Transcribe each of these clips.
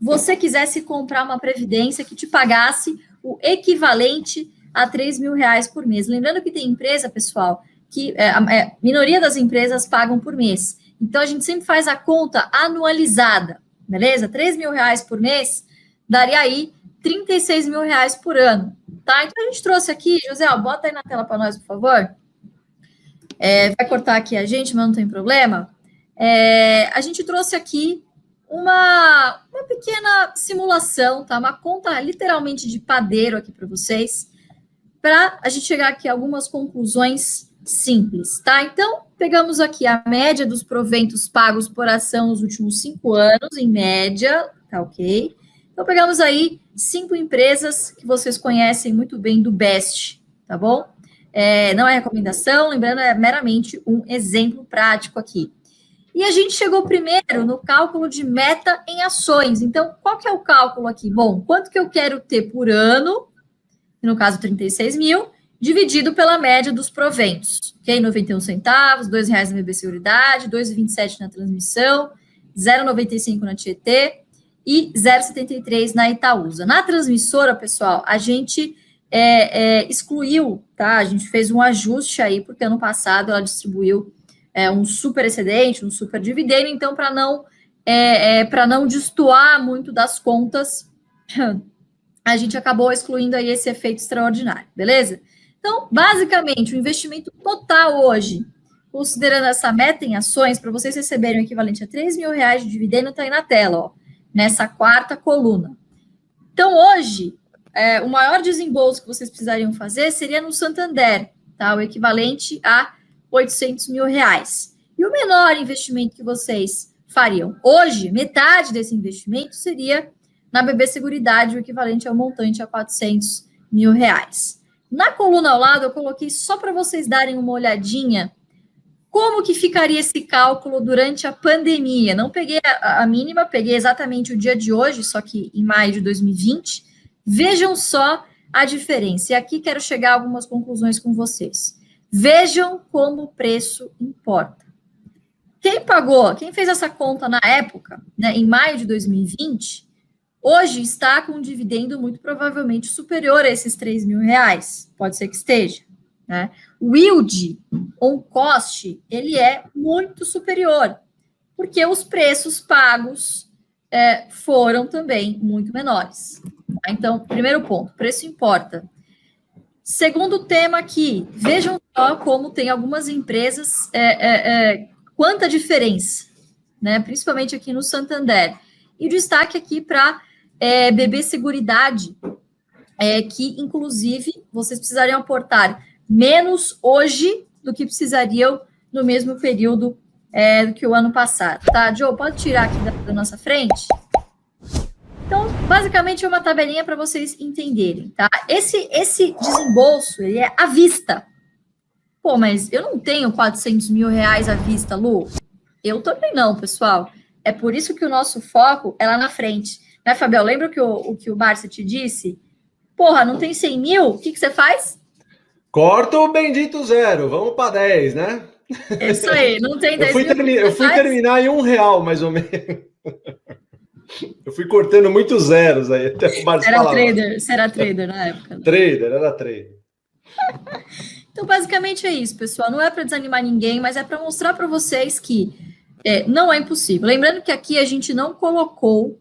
você quisesse comprar uma previdência que te pagasse o equivalente a R$ 3.000 por mês. Lembrando que tem empresa, pessoal, que a minoria das empresas pagam por mês. Então, a gente sempre faz a conta anualizada, beleza? R$ 3.000 por mês daria aí R$ 36.000 por ano, tá? Então, a gente trouxe aqui, José, bota aí na tela para nós, por favor. Vai cortar aqui a gente, mas não tem problema. A gente trouxe aqui uma pequena simulação, tá? Uma conta literalmente de padeiro aqui para vocês, para a gente chegar aqui a algumas conclusões simples, tá? Então, pegamos aqui a média dos proventos pagos por ação nos últimos 5 anos, em média, tá ok? Então, pegamos aí 5 empresas que vocês conhecem muito bem do BEST, tá bom? Não é recomendação, lembrando, é meramente um exemplo prático aqui. E a gente chegou primeiro no cálculo de meta em ações. Então, qual que é o cálculo aqui? Bom, quanto que eu quero ter por ano, no caso 36 mil, dividido pela média dos proventos, ok? 91 centavos, R$ 2,00 na BB Seguridade, 2,27 na transmissão, 0,95 na Tietê e 0,73 na Itaúsa. Na transmissora, pessoal, a gente excluiu, tá? A gente fez um ajuste aí, porque ano passado ela distribuiu um super excedente, um super dividendo, então, para não destoar muito das contas, a gente acabou excluindo aí esse efeito extraordinário, beleza? Então, basicamente, o investimento total hoje, considerando essa meta em ações, para vocês receberem o equivalente a R$ 3.000 de dividendo, está aí na tela, ó, nessa quarta coluna. Então, hoje, o maior desembolso que vocês precisariam fazer seria no Santander, tá? O equivalente a R$ 800.000. E o menor investimento que vocês fariam hoje, metade desse investimento seria na BB Seguridade, o equivalente ao montante a R$ 400.000. Na coluna ao lado, eu coloquei só para vocês darem uma olhadinha como que ficaria esse cálculo durante a pandemia. Não peguei a mínima, peguei exatamente o dia de hoje, só que em maio de 2020. Vejam só a diferença. E aqui quero chegar a algumas conclusões com vocês. Vejam como o preço importa. Quem fez essa conta na época, né, em maio de 2020, hoje está com um dividendo muito provavelmente superior a esses R$ 3.000. Pode ser que esteja, né? O yield on cost, ele é muito superior, porque os preços pagos foram também muito menores. Tá? Então, primeiro ponto, preço importa. Segundo tema aqui, vejam só como tem algumas empresas, quanta diferença, né? Principalmente aqui no Santander. E o destaque aqui para BB Seguridade, que, inclusive, vocês precisariam aportar menos hoje do que precisariam no mesmo período do que o ano passado. Tá, Joe, pode tirar aqui da nossa frente? Então, basicamente, é uma tabelinha para vocês entenderem, tá? Esse desembolso, ele é à vista. Pô, mas eu não tenho R$ 400.000 à vista, Lu? Eu também não, pessoal. É por isso que o nosso foco é lá na frente. Né, Fabiel? Lembra o que o Márcio te disse? Porra, não tem 100 mil? O que você faz? Corta o bendito zero. Vamos para 10, né? É isso aí. Não tem 10 mil. Eu fui terminar em R$ 1, mais ou menos. Eu fui cortando muitos zeros aí. Até o Márcio falava. Você era trader na época. Né? Era trader. Então, basicamente é isso, pessoal. Não é para desanimar ninguém, mas é para mostrar para vocês que não é impossível. Lembrando que aqui a gente não colocou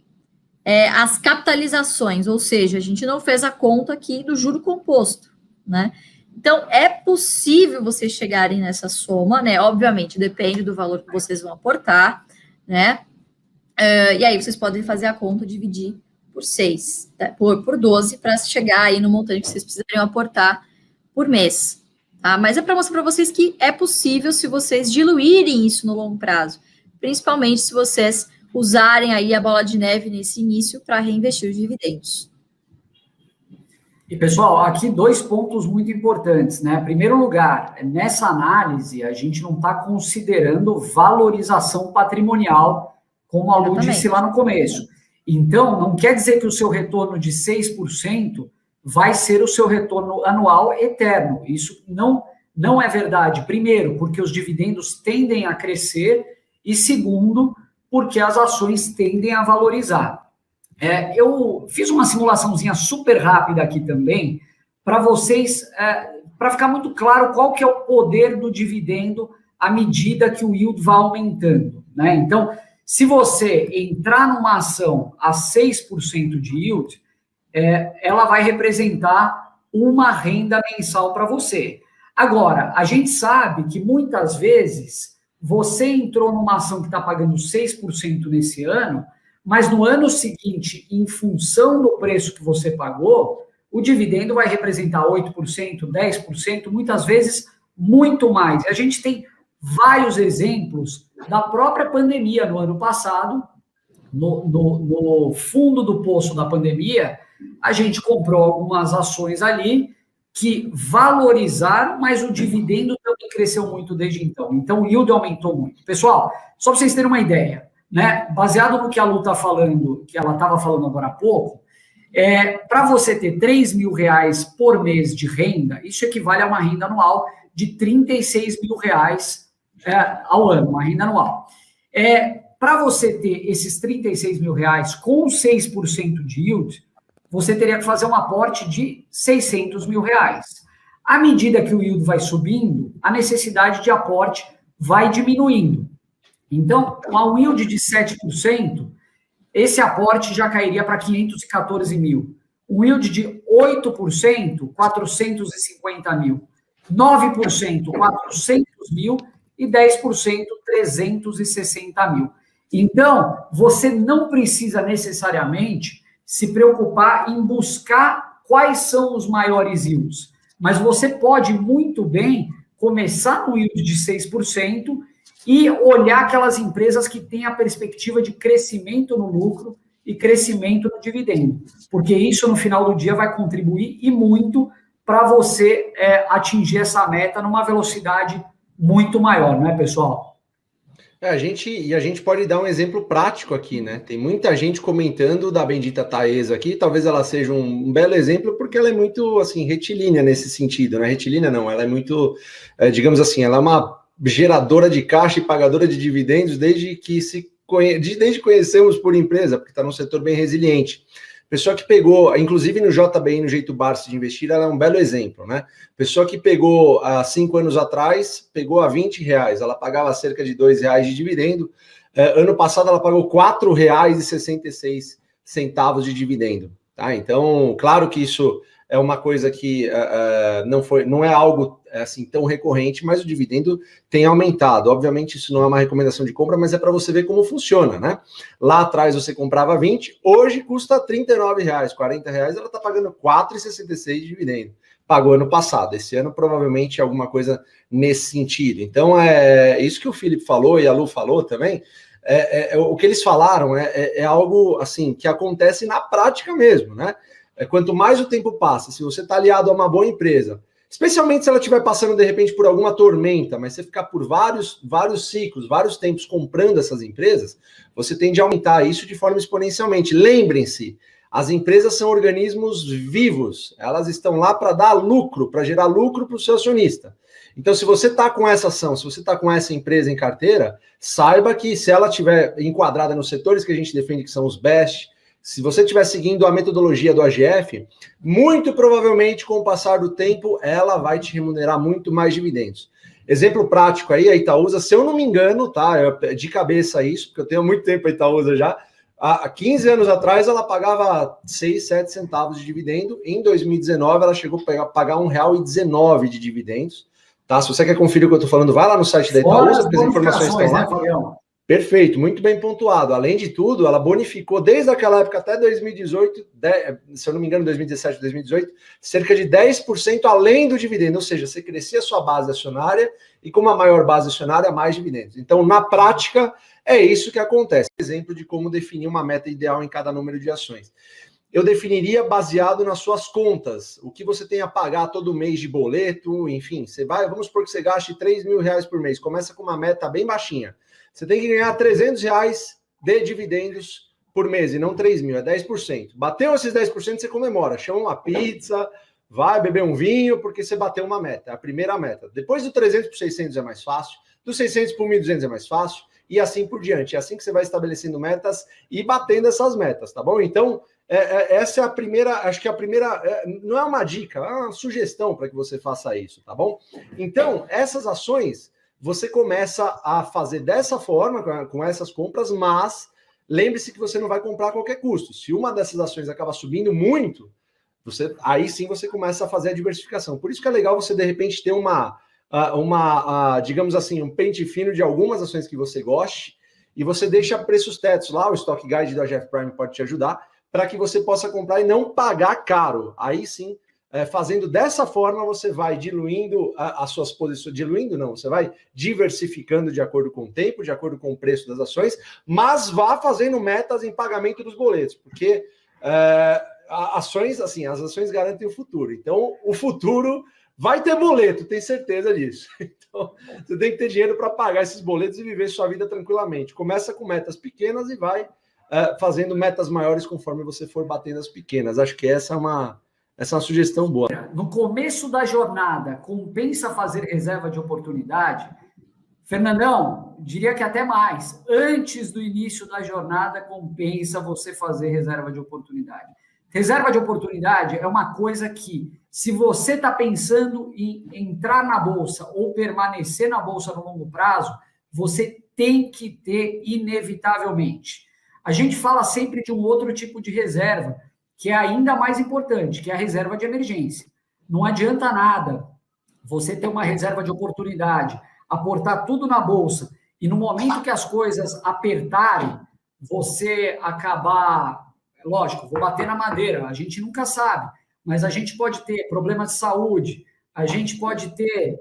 as capitalizações, ou seja, a gente não fez a conta aqui do juro composto, né? Então, é possível vocês chegarem nessa soma, né? Obviamente, depende do valor que vocês vão aportar, né? E aí vocês podem fazer a conta, dividir por 6, tá? por 12, para chegar aí no montante que vocês precisariam aportar por mês. Tá? Mas é para mostrar para vocês que é possível se vocês diluírem isso no longo prazo, principalmente se vocês usarem aí a bola de neve nesse início para reinvestir os dividendos. E, pessoal, aqui 2 pontos muito importantes, né? Em primeiro lugar, nessa análise, a gente não está considerando valorização patrimonial, como a Lu disse lá no começo. Então, não quer dizer que o seu retorno de 6% vai ser o seu retorno anual eterno. Isso não é verdade. Primeiro, porque os dividendos tendem a crescer e, segundo, porque as ações tendem a valorizar. Eu fiz uma simulaçãozinha super rápida aqui também, para vocês, para ficar muito claro qual que é o poder do dividendo à medida que o yield vai aumentando, né? Então, se você entrar numa ação a 6% de yield, ela vai representar uma renda mensal para você. Agora, a gente sabe que muitas vezes você entrou numa ação que está pagando 6% nesse ano, mas no ano seguinte, em função do preço que você pagou, o dividendo vai representar 8%, 10%, muitas vezes muito mais. A gente tem vários exemplos da própria pandemia no ano passado, no fundo do poço da pandemia, a gente comprou algumas ações ali que valorizaram, mas o dividendo também cresceu muito desde então. Então, o yield aumentou muito. Pessoal, só para vocês terem uma ideia, né? Baseado no que a Lu está falando, que ela estava falando agora há pouco, para você ter R$3.000 por mês de renda, isso equivale a uma renda anual de R$36.000 ao ano, uma renda anual. Para você ter esses R$36.000 com 6% de yield, você teria que fazer um aporte de R$600.000. À medida que o yield vai subindo, a necessidade de aporte vai diminuindo. Então, com a yield de 7%, esse aporte já cairia para 514 mil. O yield de 8%, 450 mil. 9%, 400 mil. E 10%, 360 mil. Então, você não precisa necessariamente se preocupar em buscar quais são os maiores yields. Mas você pode muito bem começar no yield de 6% e olhar aquelas empresas que têm a perspectiva de crescimento no lucro e crescimento no dividendo. Porque isso, no final do dia, vai contribuir e muito para você atingir essa meta numa velocidade muito maior, né, pessoal? A gente pode dar um exemplo prático aqui, né? Tem muita gente comentando da bendita Taesa aqui, talvez ela seja um belo exemplo, porque ela é muito, assim, retilínea nesse sentido, né? Retilínea não, ela é muito, digamos assim, ela é uma geradora de caixa e pagadora de dividendos desde que conhecemos por empresa, porque está num setor bem resiliente. Pessoa que pegou, inclusive no JBI, no Jeito Barça de Investir, ela é um belo exemplo, né? Pessoa que pegou há 5 anos atrás, pegou a R$20, ela pagava cerca de R$2 de dividendo. Ano passado ela pagou R$4,66 de dividendo. Tá? Então, claro que isso é uma coisa que não é algo assim tão recorrente, mas o dividendo tem aumentado. Obviamente, isso não é uma recomendação de compra, mas é para você ver como funciona, né? Lá atrás você comprava 20, hoje custa R$39, R$40, ela está pagando R$4,66 de dividendo. Pagou ano passado. Esse ano, provavelmente, alguma coisa nesse sentido. Então, é isso que o Felipe falou e a Lu falou também. O que eles falaram é algo assim que acontece na prática mesmo, né? Quanto mais o tempo passa, se você está aliado a uma boa empresa, especialmente se ela estiver passando, de repente, por alguma tormenta, mas você ficar por vários ciclos, vários tempos comprando essas empresas, você tende a aumentar isso de forma exponencialmente. Lembrem-se, as empresas são organismos vivos, elas estão lá para dar lucro, para gerar lucro para o seu acionista. Então, se você está com essa ação, se você está com essa empresa em carteira, saiba que se ela estiver enquadrada nos setores que a gente defende, que são os best, se você estiver seguindo a metodologia do AGF, muito provavelmente, com o passar do tempo, ela vai te remunerar muito mais dividendos. Exemplo prático aí, a Itaúsa, se eu não me engano, tá? De cabeça isso, porque eu tenho muito tempo a Itaúsa já. Há 15 anos atrás, ela pagava 6, 7 centavos de dividendo. Em 2019, ela chegou a pagar R$1,19 de dividendos. Tá? Se você quer conferir o que eu estou falando, vai lá no site da Itaúsa, porque as informações estão lá. Né, Fabião? Perfeito, muito bem pontuado. Além de tudo, ela bonificou desde aquela época até 2018, se eu não me engano, 2017, 2018, cerca de 10% além do dividendo, ou seja, você crescia a sua base acionária e com uma maior base acionária, mais dividendos. Então, na prática, é isso que acontece. Exemplo de como definir uma meta ideal em cada número de ações. Eu definiria baseado nas suas contas, o que você tem a pagar todo mês de boleto, enfim, vamos supor que você gaste R$3.000 por mês, começa com uma meta bem baixinha. Você tem que ganhar R$300 de dividendos por mês, e não 3 mil, é 10%. Bateu esses 10%, você comemora, chama uma pizza, vai beber um vinho, porque você bateu uma meta, a primeira meta. Depois do 300 para 600 é mais fácil, do 600 para 1.200 é mais fácil, e assim por diante. É assim que você vai estabelecendo metas e batendo essas metas, tá bom? Então, essa é a primeira, acho que a primeira, não é uma dica, é uma sugestão para que você faça isso, tá bom? Então, essas ações, você começa a fazer dessa forma, com essas compras, mas lembre-se que você não vai comprar a qualquer custo. Se uma dessas ações acaba subindo muito, aí sim você começa a fazer a diversificação. Por isso que é legal você, de repente, ter digamos assim, um pente fino de algumas ações que você goste, e você deixa preços tetos lá, o Stock Guide da GF Prime pode te ajudar, para que você possa comprar e não pagar caro. Aí sim, fazendo dessa forma, você vai diluindo as suas posições, diluindo não, você vai diversificando de acordo com o tempo, de acordo com o preço das ações, mas vá fazendo metas em pagamento dos boletos, porque ações, assim, as ações garantem o futuro. Então, o futuro vai ter boleto, tem certeza disso. Então, você tem que ter dinheiro para pagar esses boletos e viver sua vida tranquilamente. Começa com metas pequenas e vai fazendo metas maiores conforme você for batendo as pequenas. Acho que essa é uma sugestão boa. No começo da jornada, compensa fazer reserva de oportunidade? Fernandão, diria que até mais. Antes do início da jornada, compensa você fazer reserva de oportunidade. Reserva de oportunidade é uma coisa que, se você está pensando em entrar na Bolsa ou permanecer na Bolsa no longo prazo, você tem que ter inevitavelmente. A gente fala sempre de um outro tipo de reserva, que é ainda mais importante, que é a reserva de emergência. Não adianta nada você ter uma reserva de oportunidade, aportar tudo na Bolsa, e no momento que as coisas apertarem, você acabar... Lógico, vou bater na madeira, a gente nunca sabe, mas a gente pode ter problemas de saúde, a gente pode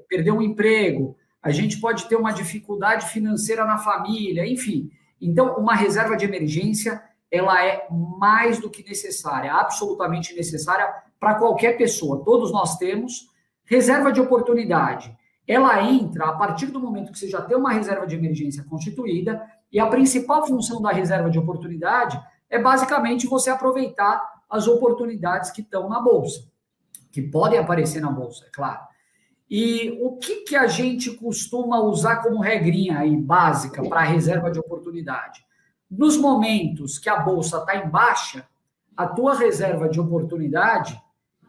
perder um emprego, a gente pode ter uma dificuldade financeira na família, enfim. Então, uma reserva de emergência, ela é mais do que necessária, absolutamente necessária para qualquer pessoa. Todos nós temos. Reserva de oportunidade, ela entra a partir do momento que você já tem uma reserva de emergência constituída, e a principal função da reserva de oportunidade é basicamente você aproveitar as oportunidades que estão na Bolsa, que podem aparecer na Bolsa, é claro. E o que a gente costuma usar como regrinha aí básica para a reserva de oportunidade? Nos momentos que a Bolsa está em baixa, a tua reserva de oportunidade,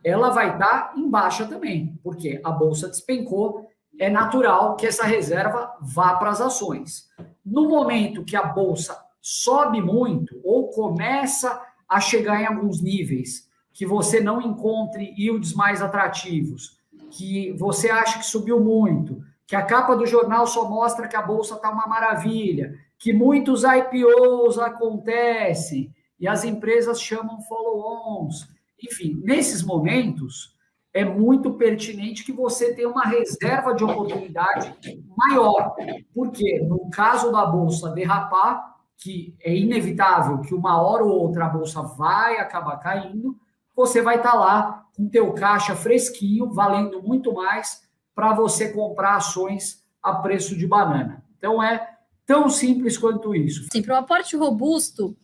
ela vai estar em baixa também, porque a Bolsa despencou, é natural que essa reserva vá para as ações. No momento que a Bolsa sobe muito ou começa a chegar em alguns níveis que você não encontre yields mais atrativos, que você acha que subiu muito, que a capa do jornal só mostra que a Bolsa está uma maravilha, que muitos IPOs acontecem e as empresas chamam follow-ons. Enfim, nesses momentos, é muito pertinente que você tenha uma reserva de oportunidade maior, porque no caso da Bolsa derrapar, que é inevitável que uma hora ou outra a Bolsa vai acabar caindo, você vai estar lá com o teu caixa fresquinho, valendo muito mais para você comprar ações a preço de banana. Então, é tão simples quanto isso. Sim, para um aporte robusto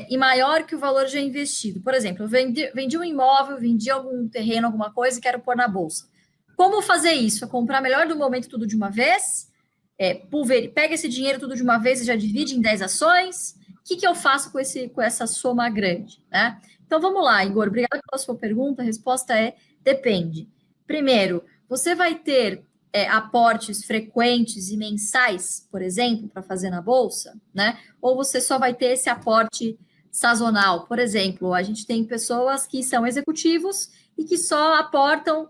e maior que o valor já investido. Por exemplo, eu vendi um imóvel, vendi algum terreno, alguma coisa e quero pôr na Bolsa. Como fazer isso? É comprar melhor do momento tudo de uma vez? Pega esse dinheiro tudo de uma vez e já divide em 10 ações? O que eu faço com essa soma grande? Né? Então, vamos lá, Igor. Obrigada pela sua pergunta. A resposta depende. Primeiro, você vai ter aportes frequentes e mensais, por exemplo, para fazer na Bolsa, né? Ou você só vai ter esse aporte sazonal? Por exemplo, a gente tem pessoas que são executivos e que só aportam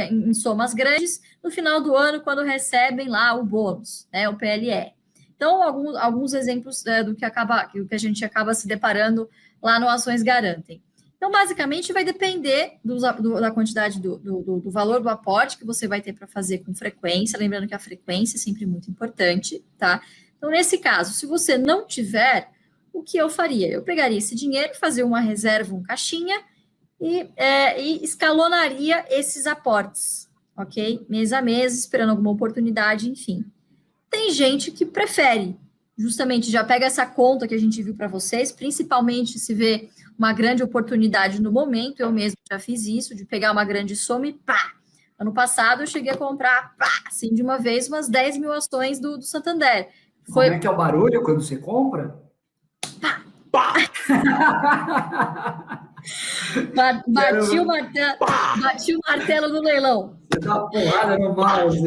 em somas grandes no final do ano, quando recebem lá o bônus, né, o PLE. Então, alguns exemplos do que a gente acaba se deparando lá no Ações Garantem. Então, basicamente, vai depender da quantidade do valor do aporte que você vai ter para fazer com frequência, lembrando que a frequência é sempre muito importante, tá? Então, nesse caso, se você não tiver, o que eu faria? Eu pegaria esse dinheiro, fazia uma reserva, um caixinha, e escalonaria esses aportes, ok? Mês a mês, esperando alguma oportunidade, enfim. Tem gente que prefere, justamente, já pega essa conta que a gente viu para vocês, principalmente se vê uma grande oportunidade no momento, eu mesmo já fiz isso, de pegar uma grande soma e pá! Ano passado eu cheguei a comprar, pá, assim, de uma vez, umas 10 mil ações do Santander. Como é que é o barulho quando você compra? Pá! Bati o martelo no leilão. Você dá uma porrada no mouse.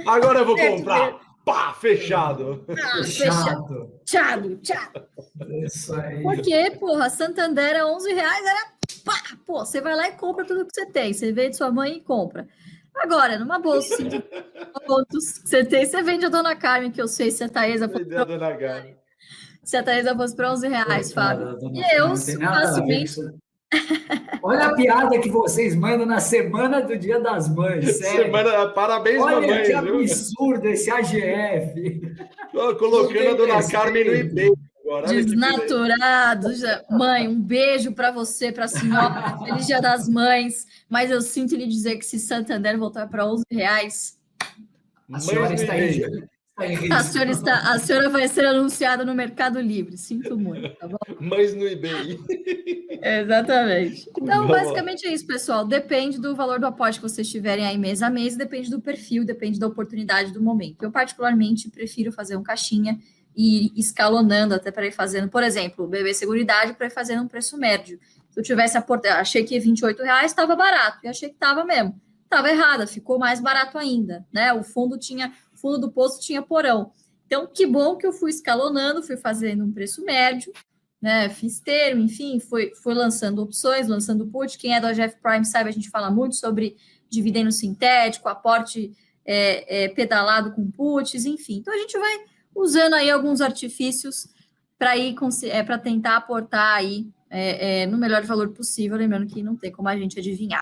Agora eu vou comprar. Pá, fechado. Fechado. Tchado. Isso aí. Porque, porra, Santander é R$11, era pá, pô, você vai lá e compra tudo que você tem. Você vende sua mãe e compra. Agora, numa bolsa assim, de pontos que você tem, você vende a Dona Carmen, que eu sei se a Thaisa fosse para R$11, Fábio. E eu facilmente. Olha a piada que vocês mandam na semana do Dia das Mães, sério. Parabéns, olha mamãe. Que absurdo esse AGF. Colocando a Dona Carmen no eBay. Desnaturado. Mãe, um beijo para você, para a senhora. Feliz Dia das Mães. Mas eu sinto lhe dizer que se Santander voltar para R$11, a senhora está em risco. A senhora vai ser anunciada no Mercado Livre. Sinto muito, tá bom? Mães no eBay. Exatamente. Então, basicamente é isso, pessoal. Depende do valor do aporte que vocês tiverem aí mês a mês, depende do perfil, depende da oportunidade do momento. Eu, particularmente, prefiro fazer um caixinha e ir escalonando até para ir fazendo, por exemplo, BB Seguridade para ir fazendo um preço médio. Se eu tivesse aportado, achei que R$28 estava barato, e achei que estava mesmo. Estava errada, ficou mais barato ainda, né? O fundo do poço tinha porão. Então, que bom que eu fui escalonando, fui fazendo um preço médio, né? Fiz termo, enfim, fui lançando opções, lançando put. Quem é do AGF Prime sabe, a gente fala muito sobre dividendo sintético, aporte pedalado com puts, enfim. Então, a gente vai usando aí alguns artifícios para tentar aportar aí no melhor valor possível, lembrando que não tem como a gente adivinhar.